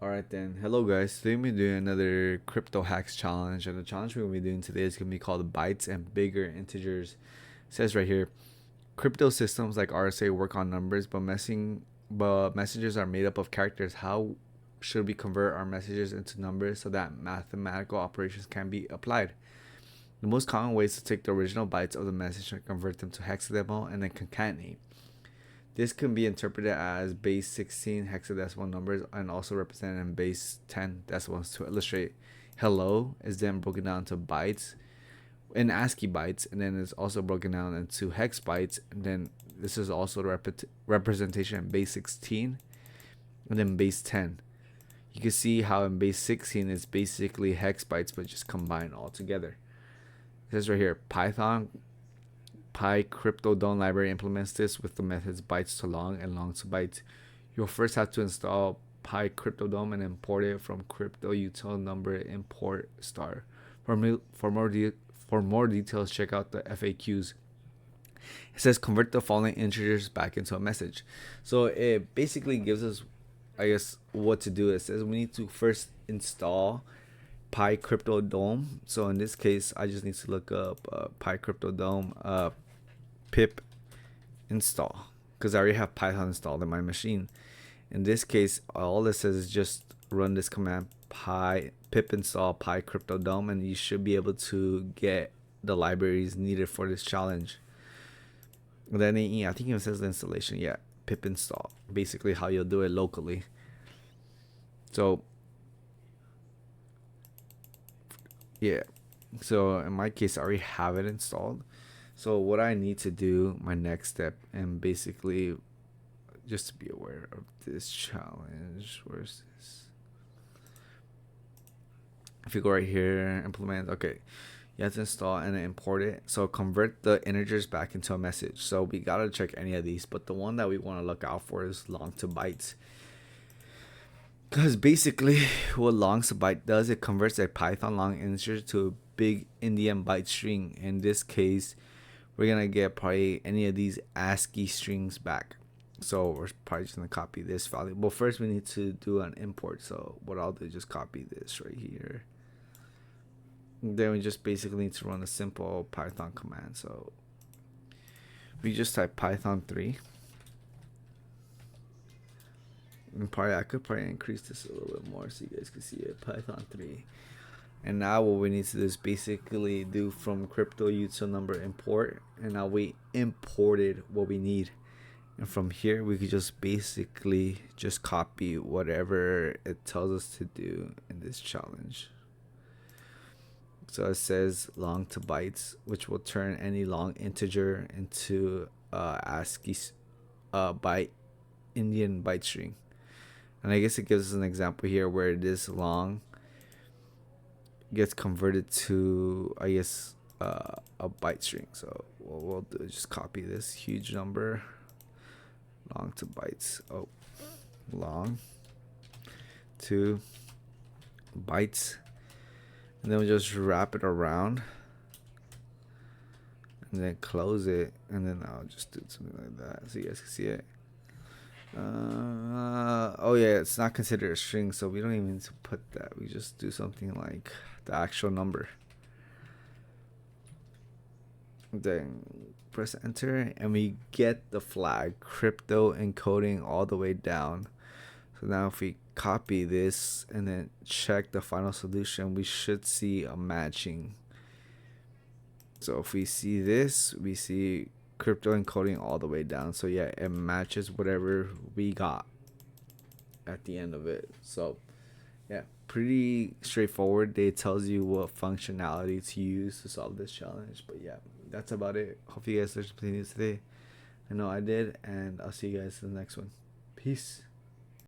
Alright then, hello guys. Today we're doing another crypto hacks challenge, and the challenge we're gonna be doing today is gonna be called bytes and bigger integers. It says right here, crypto systems like RSA work on numbers, but messages are made up of characters. How should we convert our messages into numbers so that mathematical operations can be applied? The most common way is to take the original bytes of the message and convert them to hexadecimal and then concatenate. This can be interpreted as base 16 hexadecimal numbers and also represented in base 10 decimals to illustrate. Hello is then broken down to bytes in ASCII bytes, and then it's also broken down into hex bytes, and then this is also the representation in base 16 and then base 10. You can see how in base 16 it's basically hex bytes but just combined all together. It says right here, Python PyCryptoDome library implements this with the methods bytes to long and long to bytes. You'll first have to install PyCryptoDome and import it from crypto util number import star. For more details, check out the FAQs. It says convert the following integers back into a message. So it basically gives us, I guess, what to do. It says we need to first install PyCryptoDome. So in this case, I just need to look up PyCryptoDome pip install because I already have Python installed in my machine. In this case, all this says is just run this command pip install PyCryptoDome, and you should be able to get the libraries needed for this challenge. And then I think it says the installation. Yeah, pip install, basically how you'll do it locally. So yeah, so in my case, I already have it installed. So what I need to do, my next step, and basically just to be aware of this challenge, where's this? If you go right here, implement, okay, you have to install and import it. So convert the integers back into a message. So we gotta check any of these, but the one that we want to look out for is long to bytes. Because basically what long to byte does, it converts a Python long integer to a big Indian byte string. In this case, we're gonna get probably any of these ASCII strings back. So we're probably just gonna copy this value. But first we need to do an import. So what I'll do is just copy this right here. And then we just basically need to run a simple Python command. So we just type Python 3. And I could probably increase this a little bit more so you guys can see it. Python 3. And now what we need to do is basically do from crypto util number import, and now we imported what we need, and from here we could just basically just copy whatever it tells us to do in this challenge. So it says long to bytes, which will turn any long integer into ASCII byte Indian byte string. And I guess it gives us an example here where this long gets converted to, I guess, a byte string. So what we'll do is just copy this huge number, long to bytes. Oh, long to bytes, and then we just wrap it around and then close it, and then I'll just do something like that so you guys can see it. Oh yeah, it's not considered a string, so we don't even need to put that. We just do something like the actual number, then press enter, and we get the flag crypto encoding all the way down. So now if we copy this and then check the final solution, we should see a matching. So if we see this, we see crypto encoding all the way down. So yeah, it matches whatever we got at the end of it. So yeah, pretty straightforward. It tells you what functionality to use to solve this challenge. But yeah, that's about it. Hope you guys learned something new today. I know I did, and I'll see you guys in the next one. Peace.